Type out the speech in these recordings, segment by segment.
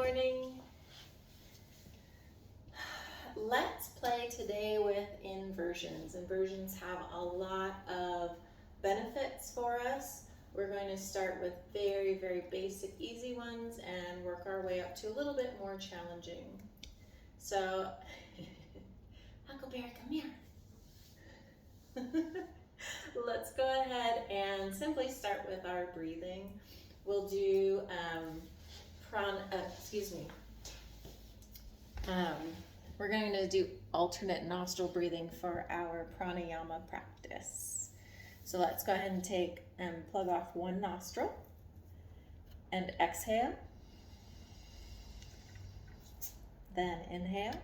morning. Let's play today with inversions. Inversions have a lot of benefits for us. We're going to start with very, very basic, easy ones and work our way up to a little bit more challenging. So, Huckleberry, come here. Let's go ahead and simply start with our breathing. We'll do we're going to do alternate nostril breathing for our pranayama practice. So let's go ahead and take and plug off one nostril and exhale. Then inhale.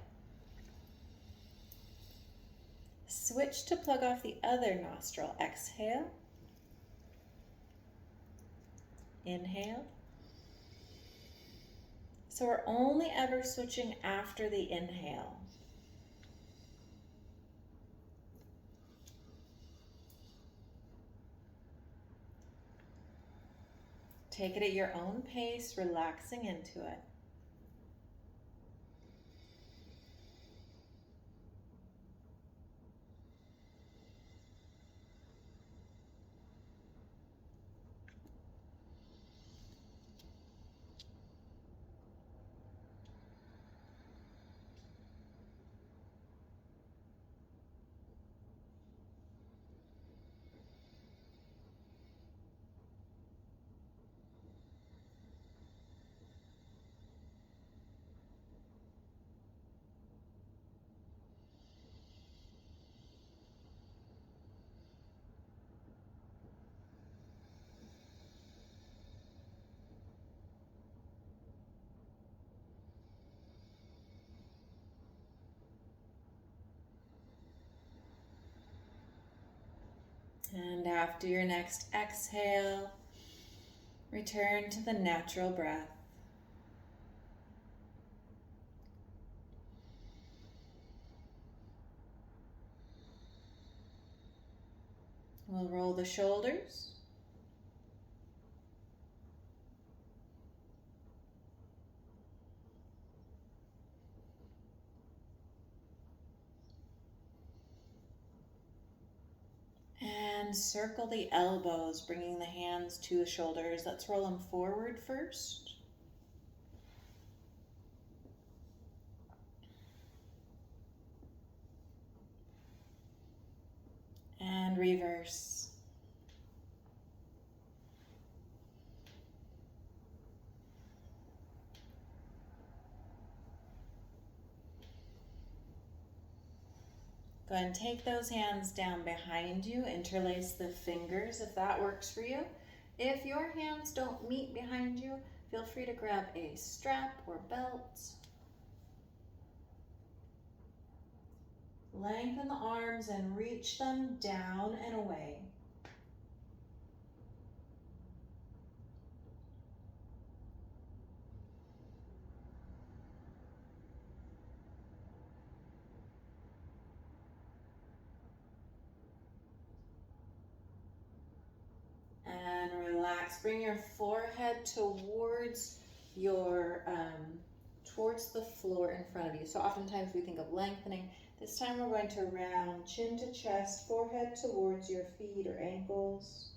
Switch to plug off the other nostril. Exhale. Inhale. So we're only ever switching after the inhale. Take it at your own pace, relaxing into it. And after your next exhale, return to the natural breath. We'll roll the shoulders. And circle the elbows, bringing the hands to the shoulders. Let's roll them forward first. And reverse. Go ahead and take those hands down behind you. Interlace the fingers if that works for you. If your hands don't meet behind you, feel free to grab a strap or belt. Lengthen the arms and reach them down and away. And relax. Bring your forehead towards your towards the floor in front of you. So oftentimes we think of lengthening. This time we're going to round chin to chest, forehead towards your feet or ankles.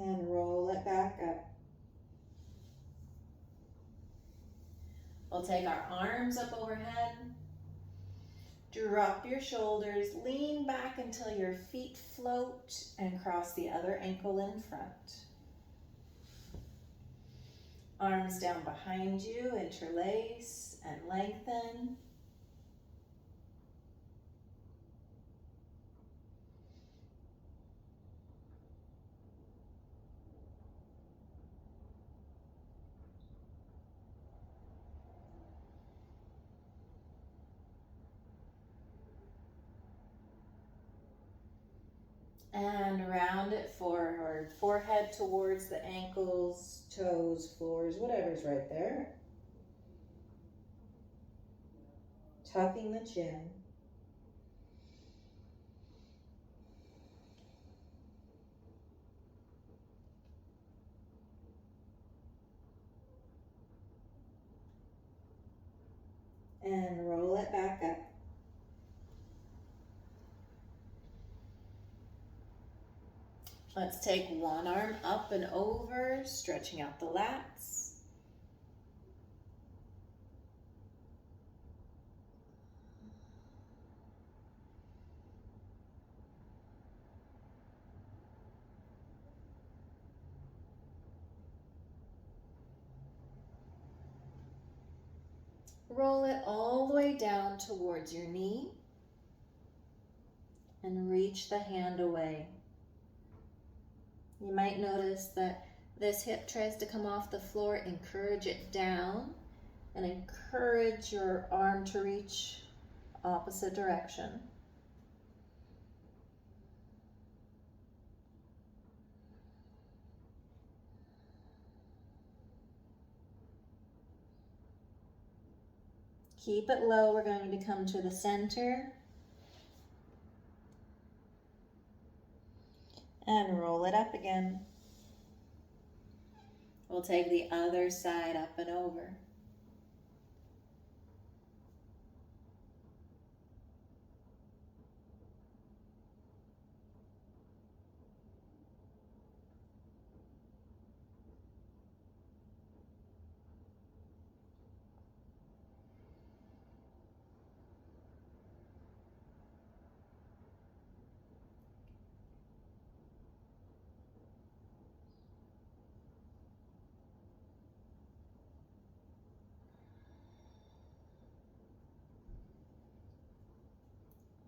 And roll it back up. We'll take our arms up overhead. Drop your shoulders, lean back until your feet float and cross the other ankle in front. Arms down behind you, interlace and lengthen. And round it forward, forehead towards the ankles, toes, floors, whatever's right there. tucking the chin. And roll it back up. Let's take one arm up and over, stretching out the lats. Roll it all the way down towards your knee and reach the hand away. You might notice that this hip tries to come off the floor. Encourage it down and encourage your arm to reach opposite direction. Keep it low. We're going to come to the center. And roll it up again. We'll take the other side up and over.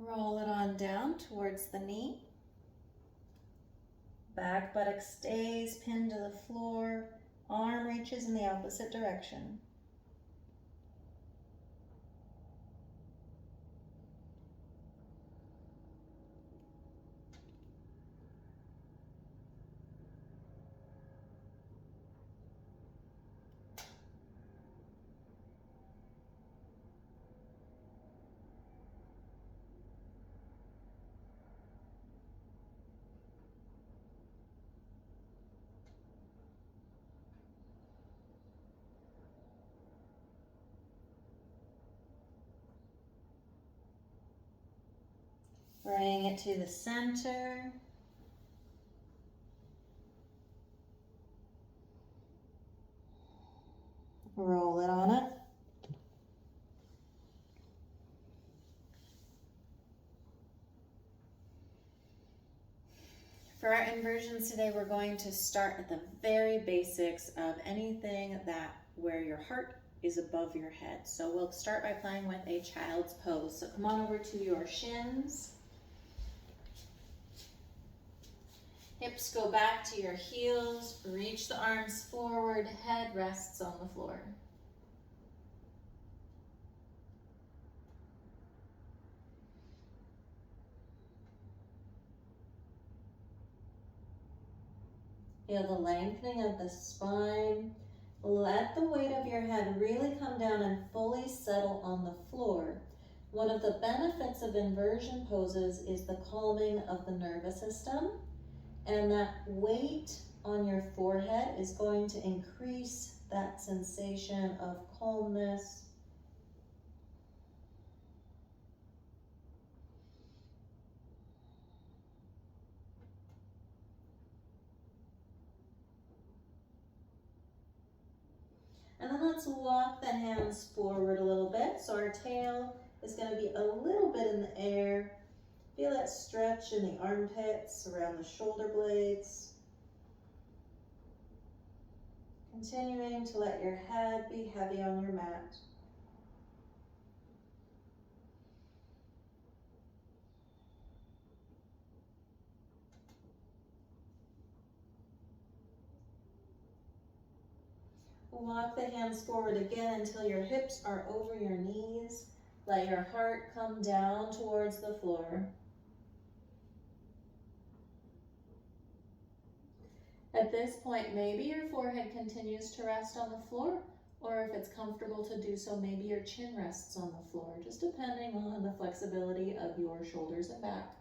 Roll it on down towards the knee. Back buttock stays pinned to the floor. Arm reaches in the opposite direction. Bring it to the center. Roll it on up. For our inversions today, we're going to start at the very basics of anything where your heart is above your head. So we'll start by playing with a child's pose. So come on over to your shins. Hips go back to your heels. Reach the arms forward. Head rests on the floor. Feel the lengthening of the spine. Let the weight of your head really come down and fully settle on the floor. One of the benefits of inversion poses is the calming of the nervous system, and that weight on your forehead is going to increase that sensation of calmness. And then let's walk the hands forward a little bit. So our tail is going to be a little bit in the air. Feel that stretch in the armpits, around the shoulder blades. Continuing to let your head be heavy on your mat. Walk the hands forward again until your hips are over your knees. Let your heart come down towards the floor. At this point, maybe your forehead continues to rest on the floor, Or if it's comfortable to do so, maybe your chin rests on the floor, just depending on the flexibility of your shoulders and back.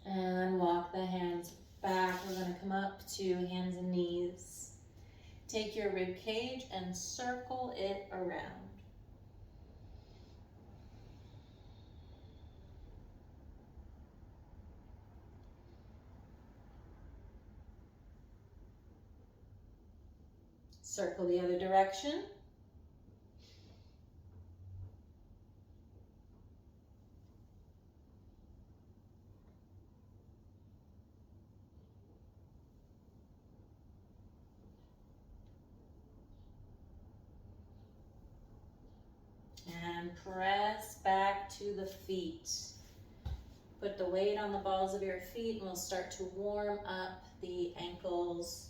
And walk the hands back. We're going to come up to hands and knees. Take your rib cage and circle it around. Circle the other direction. And press back to the feet. Put the weight on the balls of your feet and we'll start to warm up the ankles.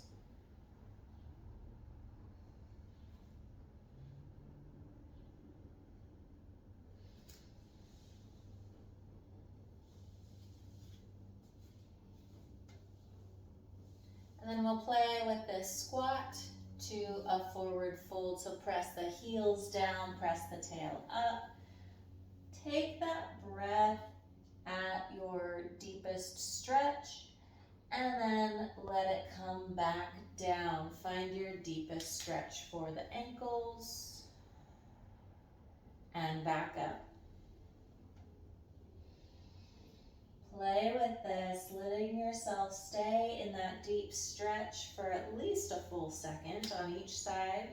And then we'll play with this squat to a forward fold. So press the heels down, press the tail up. Take that breath at your deepest stretch and then let it come back down. Find your deepest stretch for the ankles and back up. Play with this, letting yourself stay in that deep stretch for at least a full second on each side.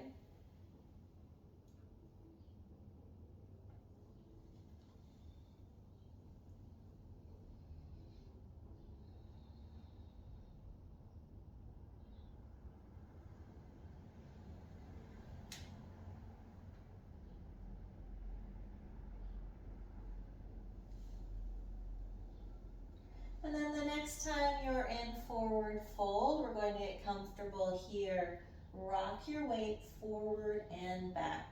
And then the next time you're in forward fold, we're going to get comfortable here. Rock your weight forward and back.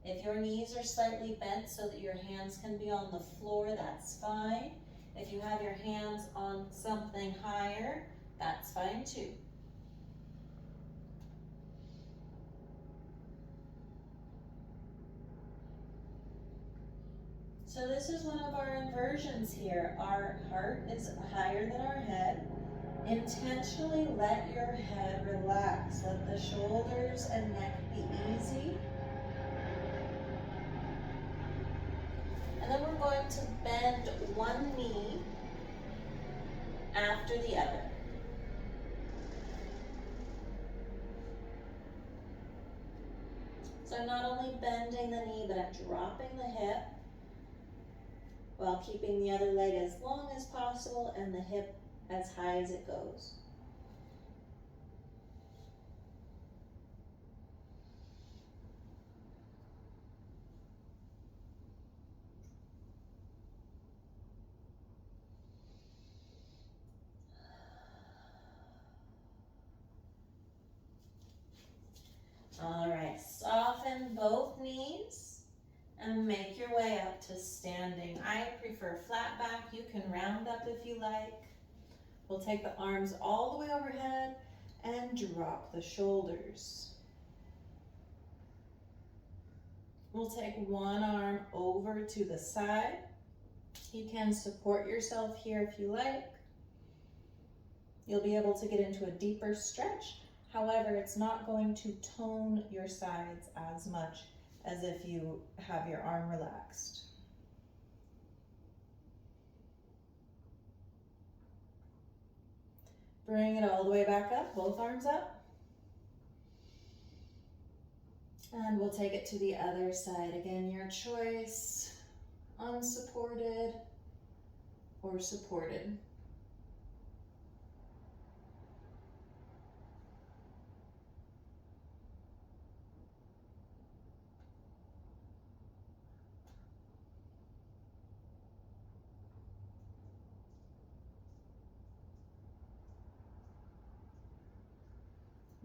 If your knees are slightly bent so that your hands can be on the floor, that's fine. If you have your hands on something higher, that's fine too. So this is one of our inversions here. Our heart is higher than our head. Intentionally let your head relax. Let the shoulders and neck be easy. And then we're going to bend one knee after the other. So I'm not only bending the knee, but I'm dropping the hip while keeping the other leg as long as possible and the hip as high as it goes. All right, soften both knees and make your way up to standing. I prefer flat back. You can round up if you like. We'll take the arms all the way overhead and drop the shoulders. We'll take one arm over to the side. You can support yourself here if you like. You'll be able to get into a deeper stretch. However, it's not going to tone your sides as much as if you have your arm relaxed. Bring it all the way back up, both arms up. And we'll take it to the other side. Again, your choice, unsupported or supported.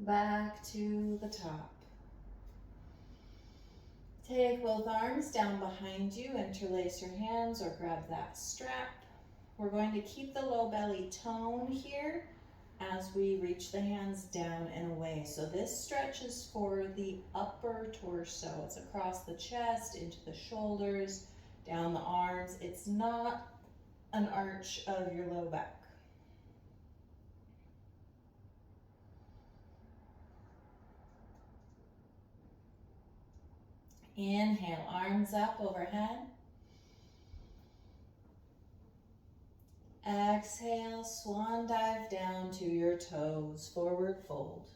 back to the top. Take both arms down behind you, interlace your hands or grab that strap. We're going to keep the low belly tone here as we reach the hands down and away. So this stretch is for the upper torso. It's across the chest, into the shoulders, down the arms. It's not an arch of your low back. Inhale, arms up overhead. Exhale, swan dive down to your toes, forward fold.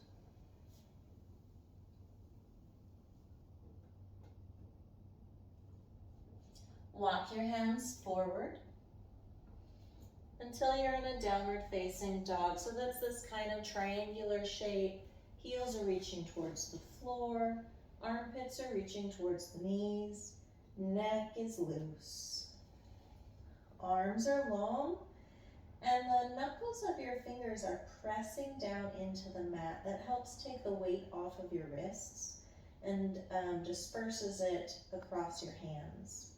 Walk your hands forward until you're in a downward facing dog. So that's this kind of triangular shape. Heels are reaching towards the floor. Armpits are reaching towards the knees. Neck is loose. Arms are long. And the knuckles of your fingers are pressing down into the mat. That helps take the weight off of your wrists and disperses it across your hands.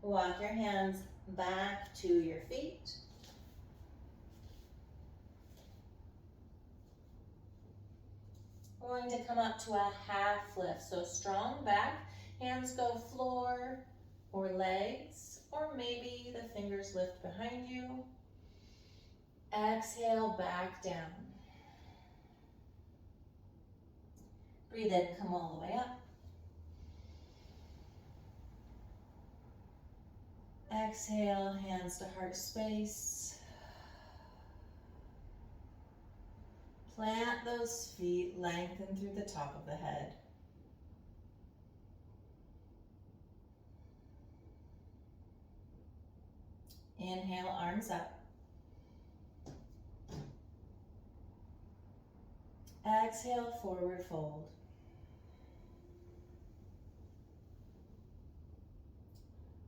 Walk your hands back to your feet. We're going to come up to a half lift. So strong back, hands go floor or legs, or maybe the fingers lift behind you. Exhale, back down. Breathe in, come all the way up. Exhale, hands to heart space. Plant those feet, lengthen through the top of the head. Inhale, arms up. Exhale, forward fold.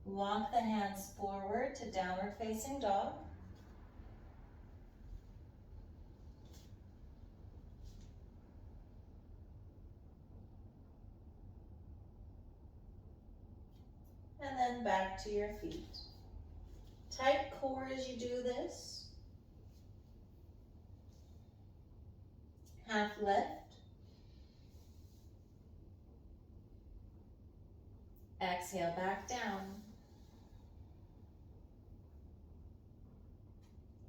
Walk the hands forward to downward facing dog. And then back to your feet. Tight core as you do this. Half lift. Exhale, back down.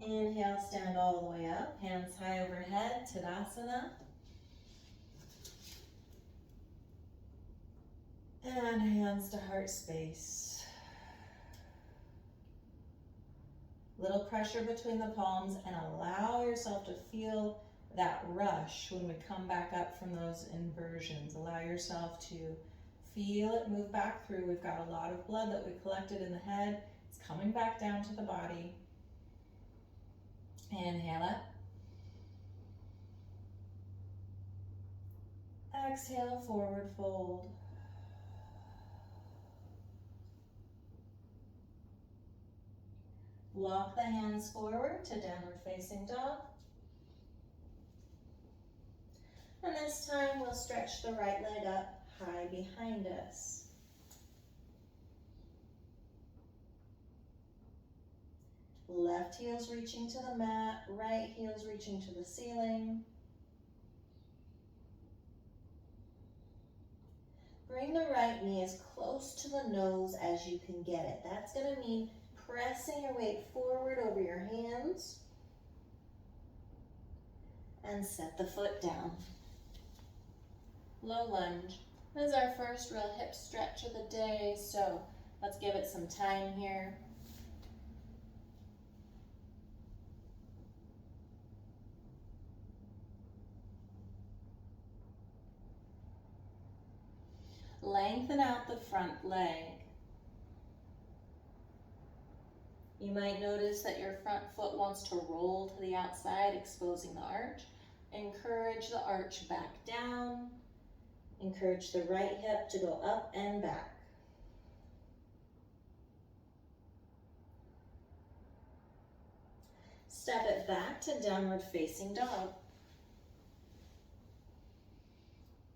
Inhale, stand all the way up. Hands high overhead, Tadasana. And hands to heart space. Little pressure between the palms and allow yourself to feel that rush when we come back up from those inversions. Allow yourself to feel it move back through. We've got a lot of blood that we collected in the head. It's coming back down to the body. Inhale up. Exhale, forward fold. Walk the hands forward to downward facing dog. And this time we'll stretch the right leg up high behind us. Left heel's reaching to the mat, right heel's reaching to the ceiling. Bring the right knee as close to the nose as you can get it. That's going to mean pressing your weight forward over your hands. And set the foot down. Low lunge. This is our first real hip stretch of the day, so let's give it some time here. Lengthen out the front leg. You might notice that your front foot wants to roll to the outside, exposing the arch. Encourage the arch back down. Encourage the right hip to go up and back. Step it back to downward facing dog.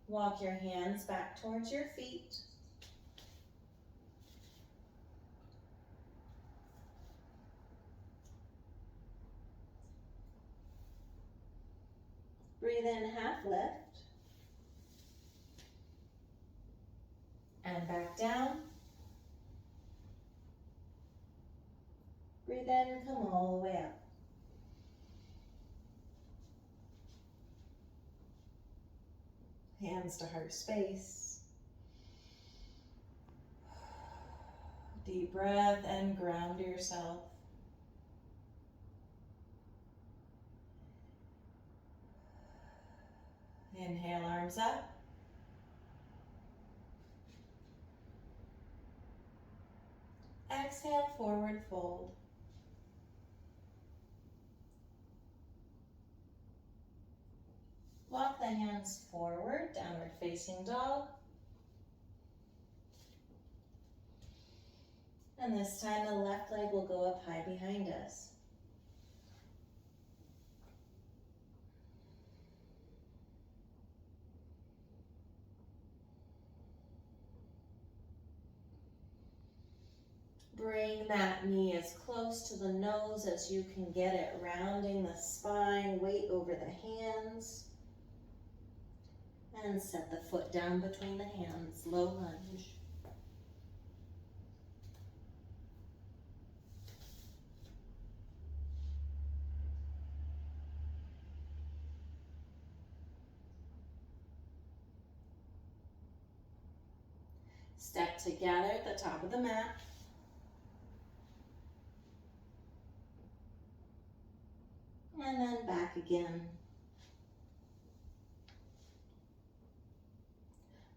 Walk your hands back towards your feet. Breathe in, half lift. And back down. Breathe in, come all the way up. Hands to heart space. Deep breath and ground yourself. Inhale, arms up. Exhale, forward fold. Walk the hands forward, downward facing dog. And this time the left leg will go up high behind us. Bring that knee as close to the nose as you can get it, rounding the spine, weight over the hands. And set the foot down between the hands, low lunge. Step together at the top of the mat. And then back again.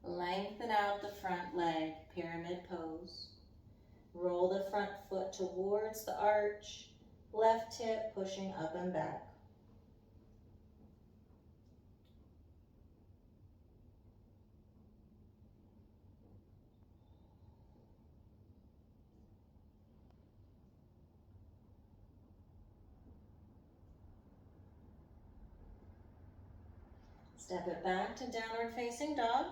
Lengthen out the front leg, pyramid pose. Roll the front foot towards the arch, left hip pushing up and back. Step it back to downward facing dog.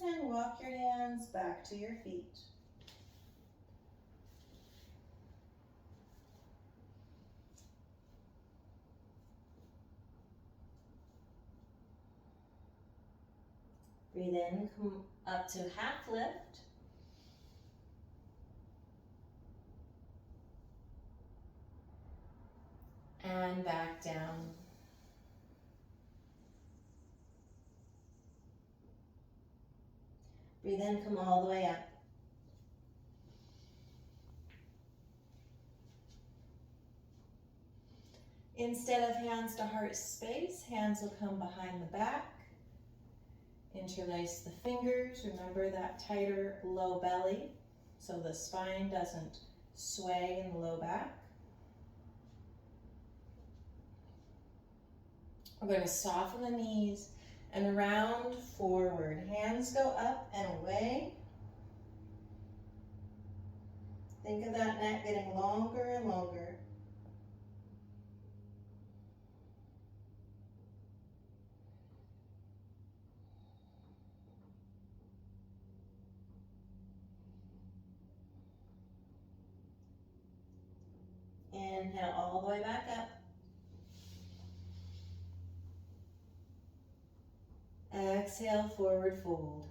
And walk your hands back to your feet. Breathe in, come up to half lift. And back down. Breathe in, come all the way up. Instead of hands to heart space, hands will come behind the back. Interlace the fingers. Remember that tighter low belly so the spine doesn't sway in the low back. We're going to soften the knees and round forward. Hands go up and away. Think of that neck getting longer and longer. Inhale all the way back up. Exhale, forward fold.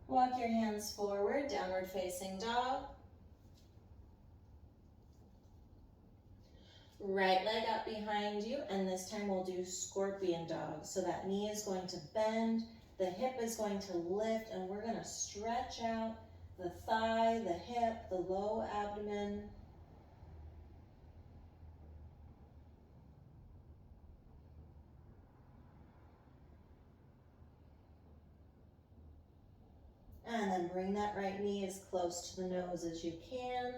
Walk your hands forward, downward facing dog. Right leg up behind you, and this time we'll do scorpion dog. So that knee is going to bend, the hip is going to lift, and we're going to stretch out the thigh, the hip, the low abdomen. And then bring that right knee as close to the nose as you can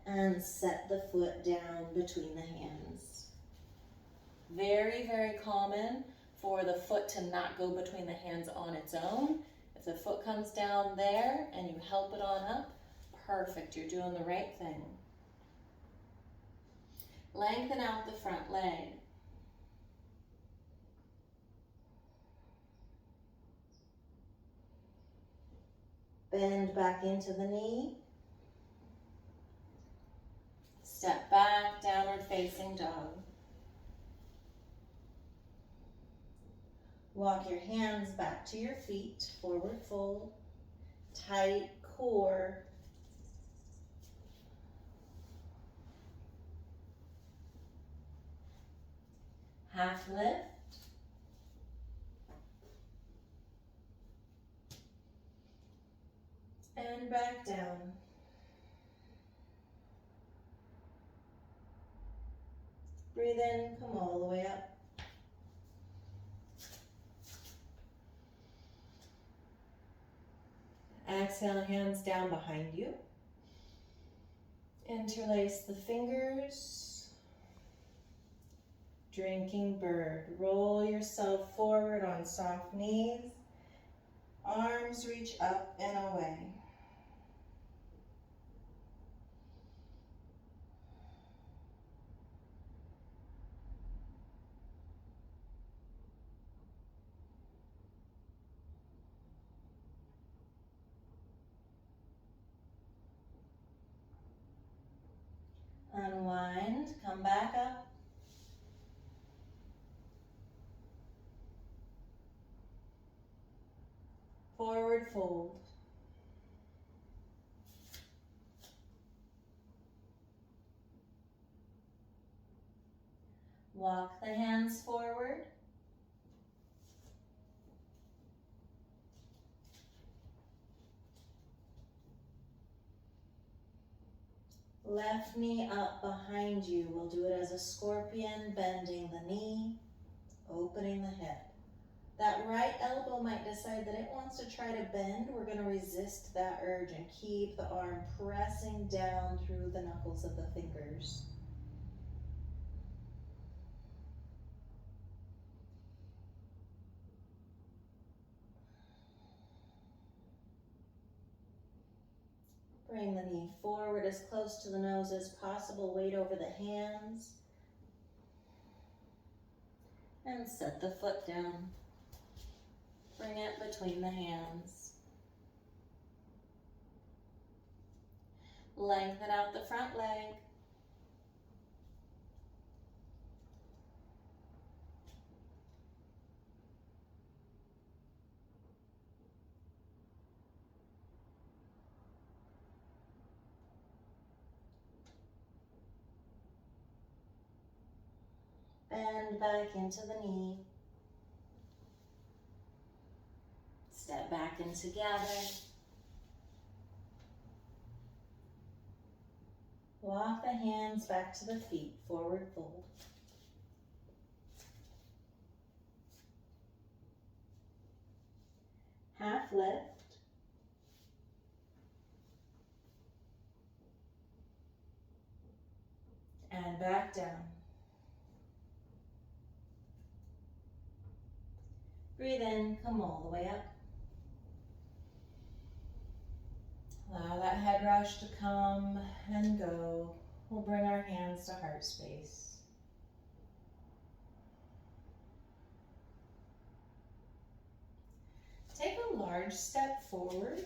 and set the foot down between the hands. Very, very common for the foot to not go between the hands on its own. If the foot comes down there and you help it on up, perfect, you're doing the right thing. Lengthen out the front leg. Bend back into the knee. Step back, downward facing dog. Walk your hands back to your feet, forward fold, tight core. Half lift. And back down. Breathe in, come all the way up. Exhale, hands down behind you. Interlace the fingers. Drinking bird. Roll yourself forward on soft knees. Arms reach up and away. Unwind, come back up. Forward fold. Walk the hands forward. Left knee up behind you. We'll do it as a scorpion, bending the knee, opening the head. That right elbow might decide that it wants to try to bend. We're going to resist that urge and keep the arm pressing down through the knuckles of the fingers. Bring the knee forward as close to the nose as possible. Weight over the hands. And set the foot down. Bring it between the hands. Lengthen out the front leg. Bend back into the knee. Step back in together. Walk the hands back to the feet, forward fold. Half lift. And back down. Breathe in, come all the way up. Allow that head rush to come and go. We'll bring our hands to heart space. Take a large step forward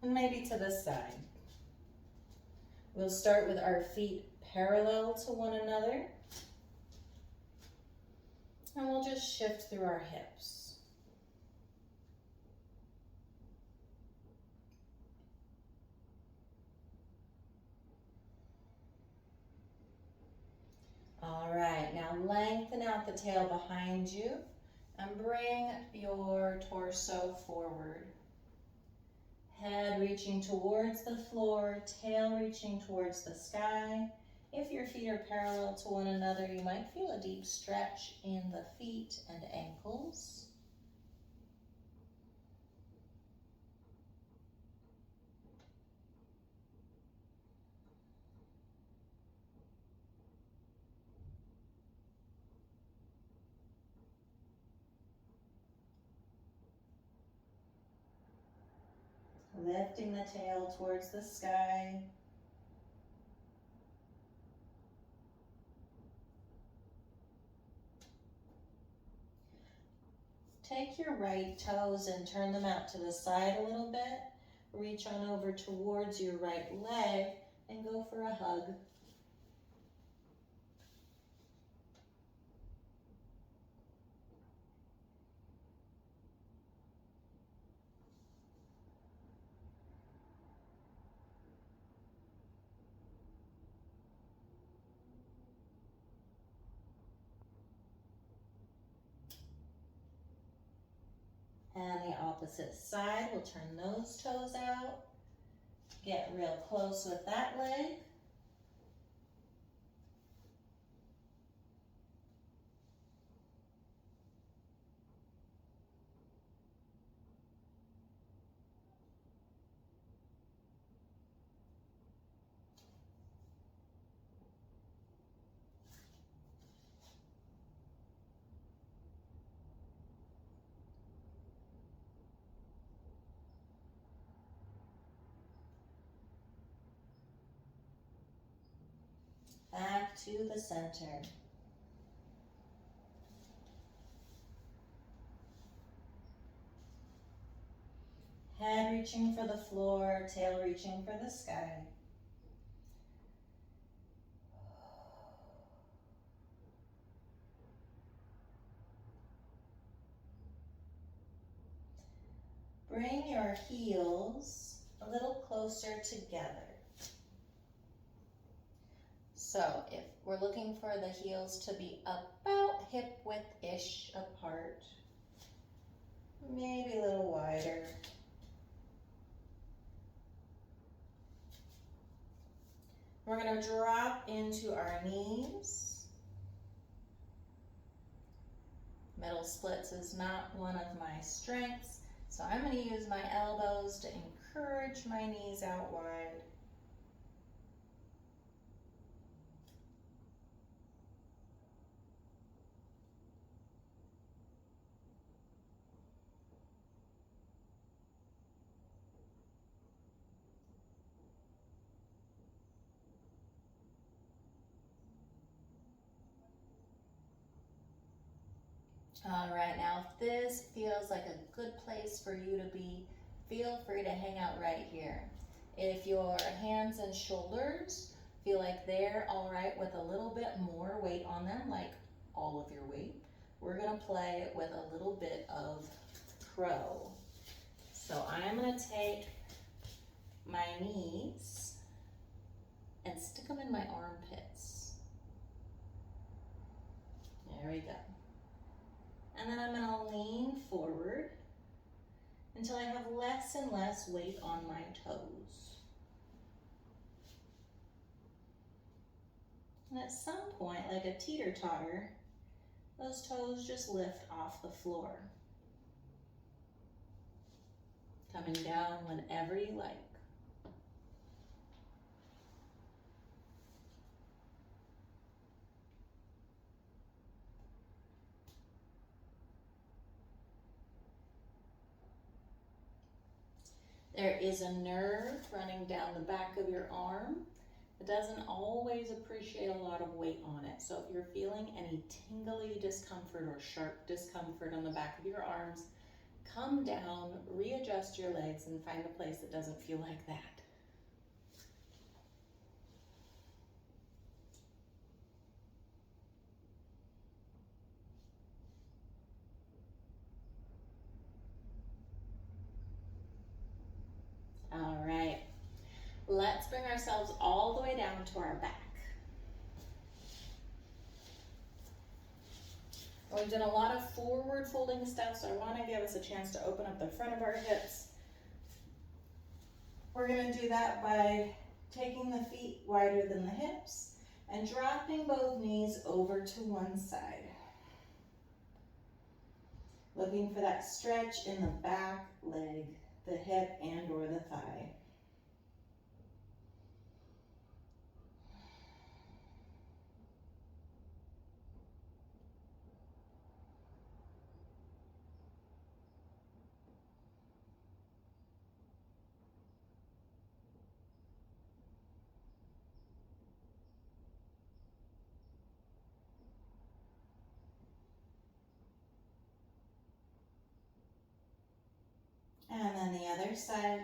and maybe to the side. We'll start with our feet parallel to one another. And we'll just shift through our hips. All right, now lengthen out the tail behind you and bring your torso forward. Head reaching towards the floor, tail reaching towards the sky. If your feet are parallel to one another, you might feel a deep stretch in the feet and ankles. Lifting the tail towards the sky. Take your right toes and turn them out to the side a little bit. Reach on over towards your right leg and go for a hug. And the opposite side, we'll turn those toes out. Get real close with that leg. Back to the center. Head reaching for the floor, tail reaching for the sky. Bring your heels a little closer together. So if we're looking for the heels to be about hip width-ish apart, maybe a little wider. We're going to drop into our knees. Middle splits is not one of my strengths, so I'm going to use my elbows to encourage my knees out wide. All right, now if this feels like a good place for you to be, feel free to hang out right here. If your hands and shoulders feel like they're all right with a little bit more weight on them, like all of your weight, we're gonna play with a little bit of crow. So I'm gonna take my knees and stick them in my armpits. There we go. And then I'm gonna lean forward until I have less and less weight on my toes. And at some point, like a teeter-totter, those toes just lift off the floor. Coming down whenever you like. There is a nerve running down the back of your arm. It doesn't always appreciate a lot of weight on it. So if you're feeling any tingly discomfort or sharp discomfort on the back of your arms, come down, readjust your legs, and find a place that doesn't feel like that. All right, let's bring ourselves all the way down to our back. We've done a lot of forward folding stuff, so I want to give us a chance to open up the front of our hips. We're going to do that by taking the feet wider than the hips and dropping both knees over to one side. Looking for that stretch in the back leg, the hip and or the thigh. And then the other side.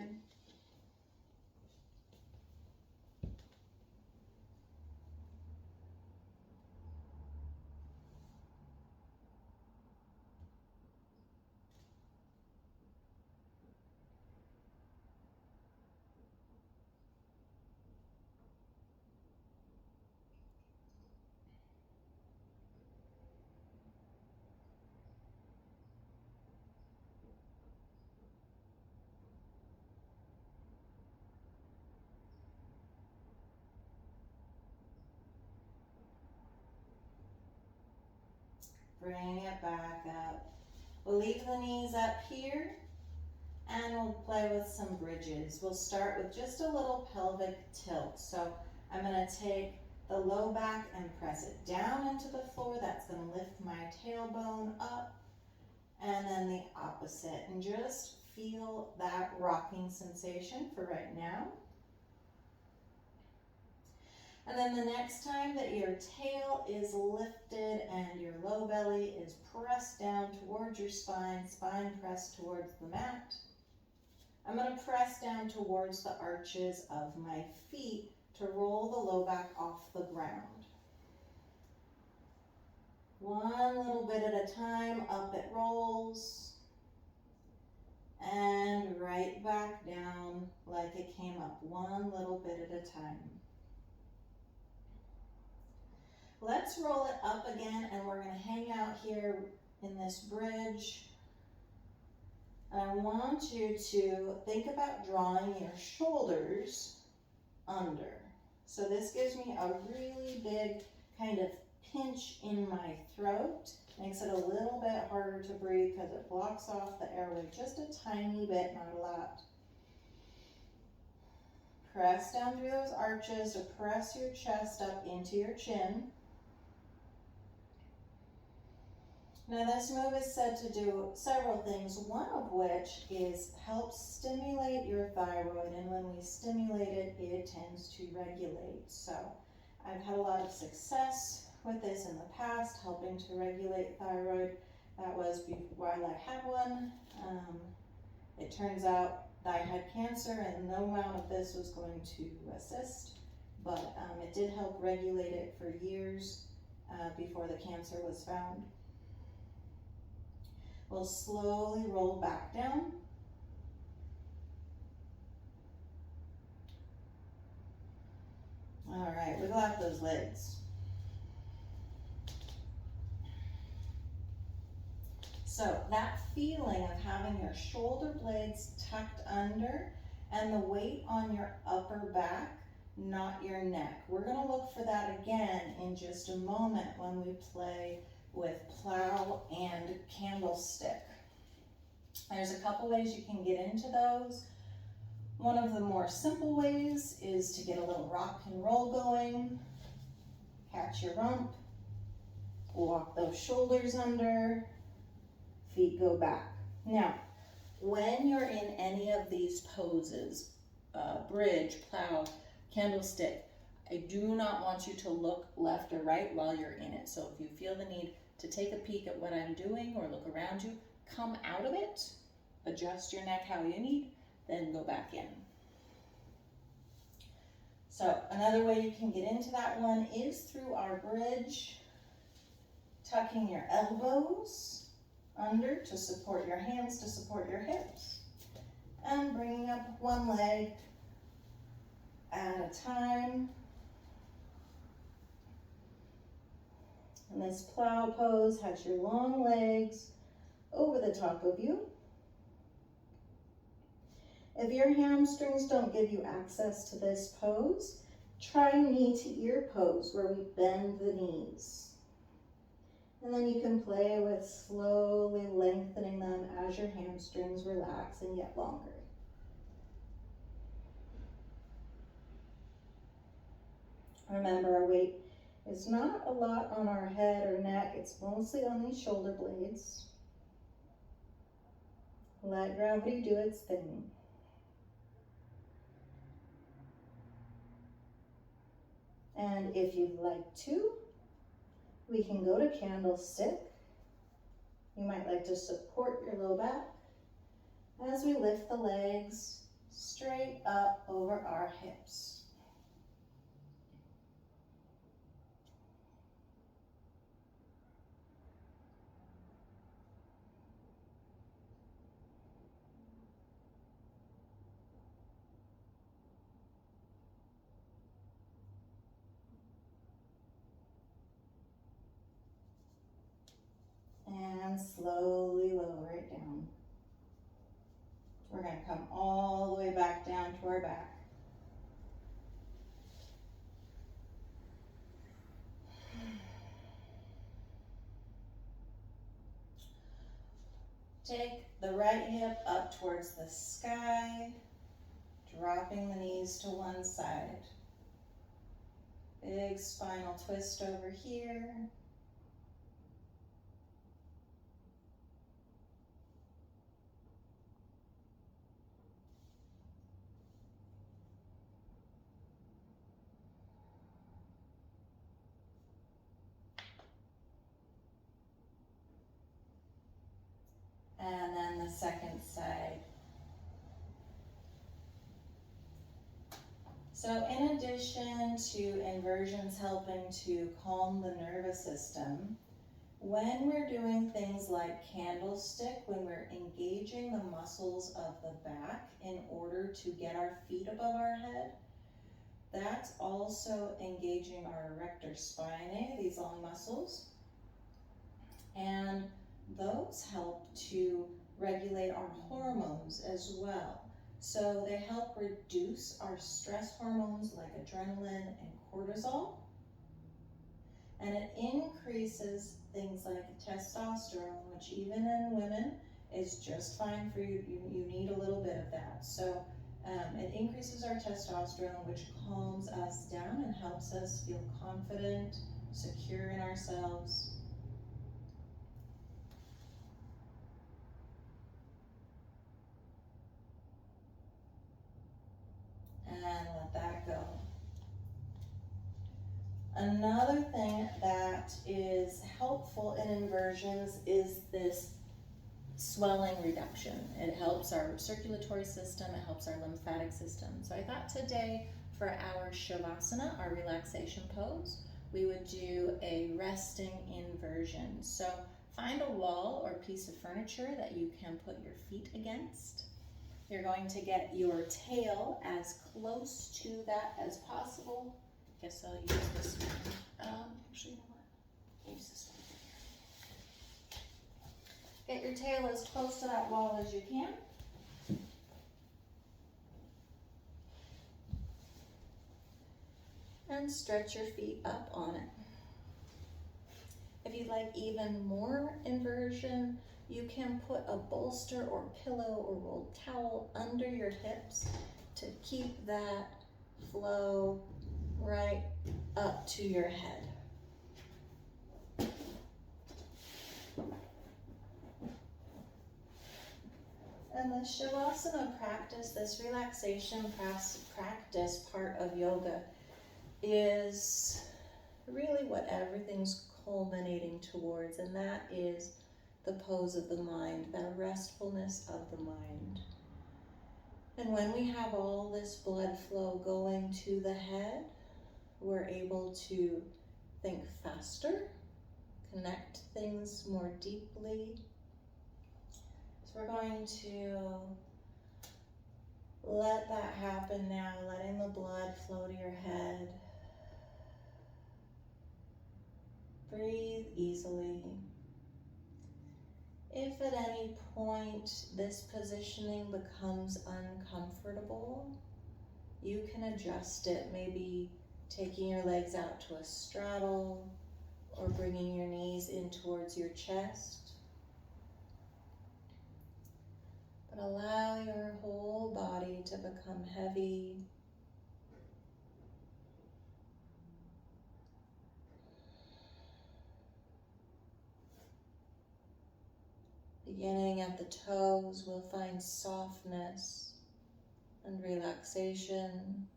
Bring it back up. We'll leave the knees up here and we'll play with some bridges. We'll start with just a little pelvic tilt. So I'm going to take the low back and press it down into the floor. That's going to lift my tailbone up. And then the opposite. And just feel that rocking sensation for right now. And then the next time that your tail is lifted and your low belly is pressed down towards your spine, spine pressed towards the mat, I'm going to press down towards the arches of my feet to roll the low back off the ground. One little bit at a time, up it rolls, and right back down like it came up, one little bit at a time. Let's roll it up again, and we're going to hang out here in this bridge. And I want you to think about drawing your shoulders under. So this gives me a really big kind of pinch in my throat. Makes it a little bit harder to breathe because it blocks off the airway just a tiny bit, not a lot. Press down through those arches to press your chest up into your chin. Now this move is said to do several things, one of which is help stimulate your thyroid, and when we stimulate it, it tends to regulate. So I've had a lot of success with this in the past, helping to regulate thyroid. That was while I had one. It turns out that I had cancer and no amount of this was going to assist, but it did help regulate it for years before the cancer was found. We'll slowly roll back down. All right, wiggle out those legs. So that feeling of having your shoulder blades tucked under and the weight on your upper back, not your neck. We're going to look for that again in just a moment when we play with plow and candlestick. There's a couple ways you can get into those. One of the more simple ways is to get a little rock and roll going. Catch your rump, walk those shoulders under, feet go back. Now, when you're in any of these poses, bridge, plow, candlestick, I do not want you to look left or right while you're in it. So if you feel the need to take a peek at what I'm doing or look around you, come out of it, adjust your neck how you need, then go back in. So another way you can get into that one is through our bridge, tucking your elbows under to support your hands, to support your hips, and bringing up one leg at a time. And this plow pose has your long legs over the top of you. If your hamstrings don't give you access to this pose, try knee to ear pose where we bend the knees. And then you can play with slowly lengthening them as your hamstrings relax and get longer. Remember, our weight is not a lot on our head or neck, it's mostly on these shoulder blades. Let gravity do its thing. And if you'd like to, we can go to candlestick. You might like to support your low back as we lift the legs straight up over our hips. And slowly lower it down. We're going to come all the way back down to our back. Take the right hip up towards the sky, dropping the knees to one side. Big spinal twist over here. And then the second side. So in addition to inversions helping to calm the nervous system, when we're doing things like candlestick, when we're engaging the muscles of the back in order to get our feet above our head, that's also engaging our erector spinae, these long muscles. And those help to regulate our hormones as well. So they help reduce our stress hormones like adrenaline and cortisol. And it increases things like testosterone, which even in women is just fine for you. You need a little bit of that. So it increases our testosterone, which calms us down and helps us feel confident, secure in ourselves. And let that go. Another thing that is helpful in inversions is this swelling reduction. It helps our circulatory system, it helps our lymphatic system. So I thought today for our Shavasana, our relaxation pose, we would do a resting inversion. So find a wall or piece of furniture that you can put your feet against. You're going to get your tail as close to that as possible. Guess I'll use this one. Actually, you know what? Use this one. Get your tail as close to that wall as you can. And stretch your feet up on it. If you'd like even more inversion, you can put a bolster or pillow or rolled towel under your hips to keep that flow right up to your head. And the Shavasana practice, this relaxation practice part of yoga, is really what everything's culminating towards, and that is the pose of the mind, that restfulness of the mind. And when we have all this blood flow going to the head, we're able to think faster, connect things more deeply. So we're going to let that happen now, letting the blood flow to your head. Breathe easily. If at any point this positioning becomes uncomfortable, you can adjust it, maybe taking your legs out to a straddle or bringing your knees in towards your chest. But allow your whole body to become heavy. Beginning at the toes, we'll find softness and relaxation.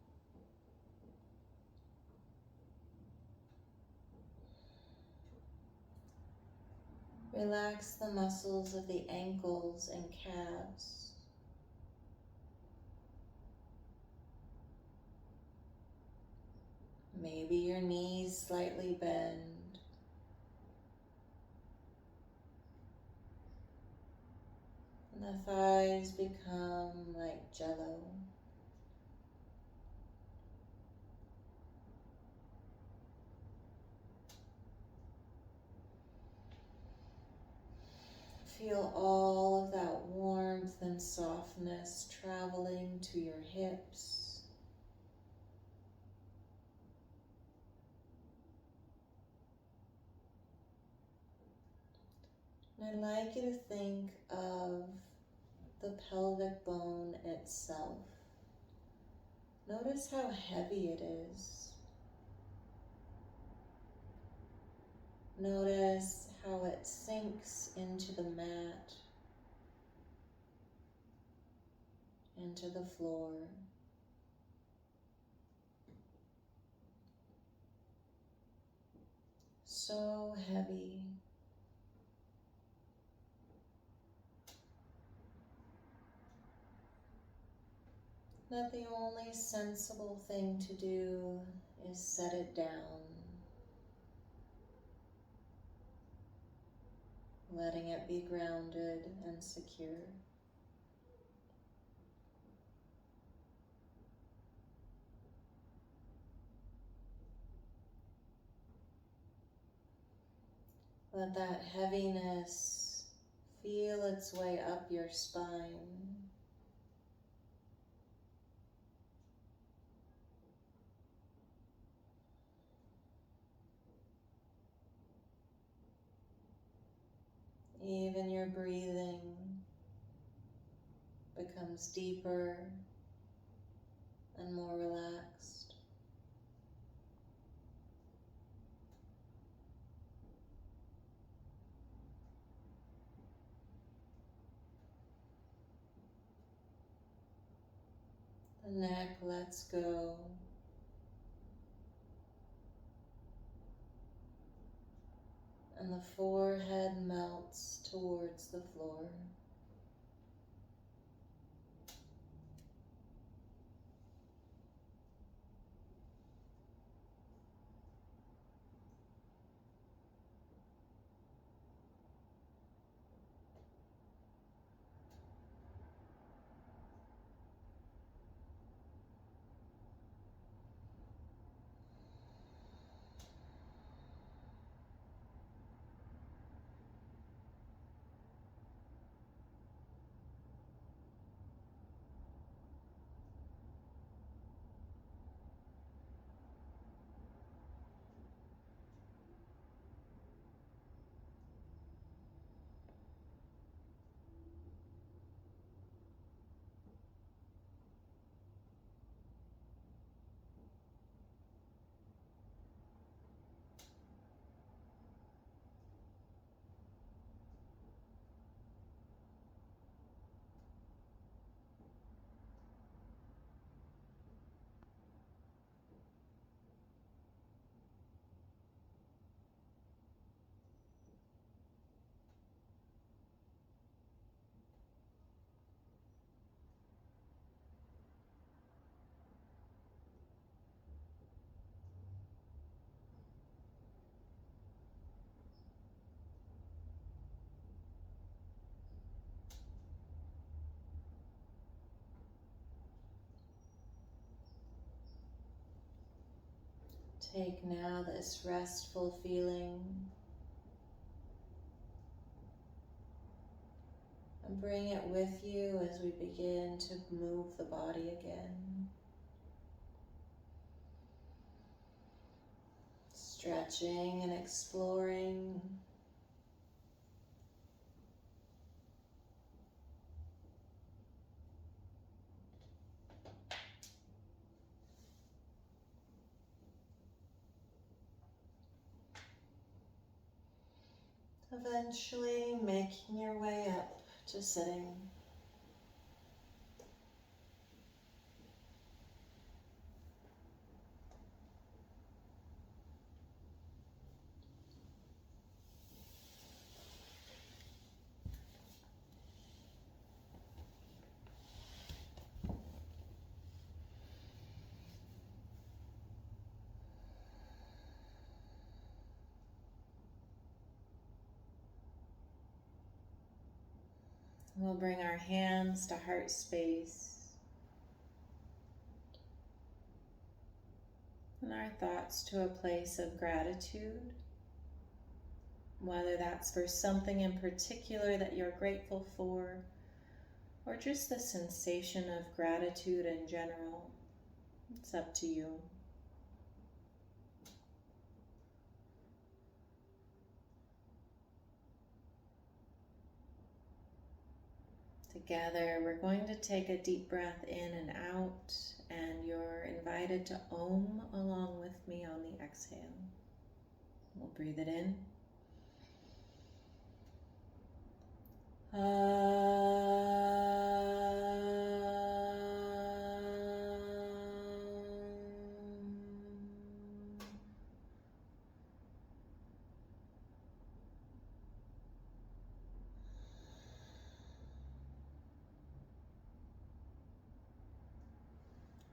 Relax the muscles of the ankles and calves. Maybe your knees slightly bend. And the thighs become like jello. Feel all of that warmth and softness traveling to your hips. And I'd like you to think of the pelvic bone itself. Notice how heavy it is. Notice how it sinks into the mat, into the floor. So heavy. That the only sensible thing to do is set it down, letting it be grounded and secure. Let that heaviness feel its way up your spine. Even your breathing becomes deeper and more relaxed. The neck lets go. And the forehead melts towards the floor. Take now this restful feeling and bring it with you as we begin to move the body again. Stretching and exploring. Eventually making your way up to sitting. We'll bring our hands to heart space and our thoughts to a place of gratitude, whether that's for something in particular that you're grateful for, or just the sensation of gratitude in general. It's up to you. Together, we're going to take a deep breath in and out, and you're invited to Om along with me on the exhale. We'll breathe it in.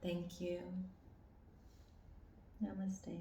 Thank you. Namaste.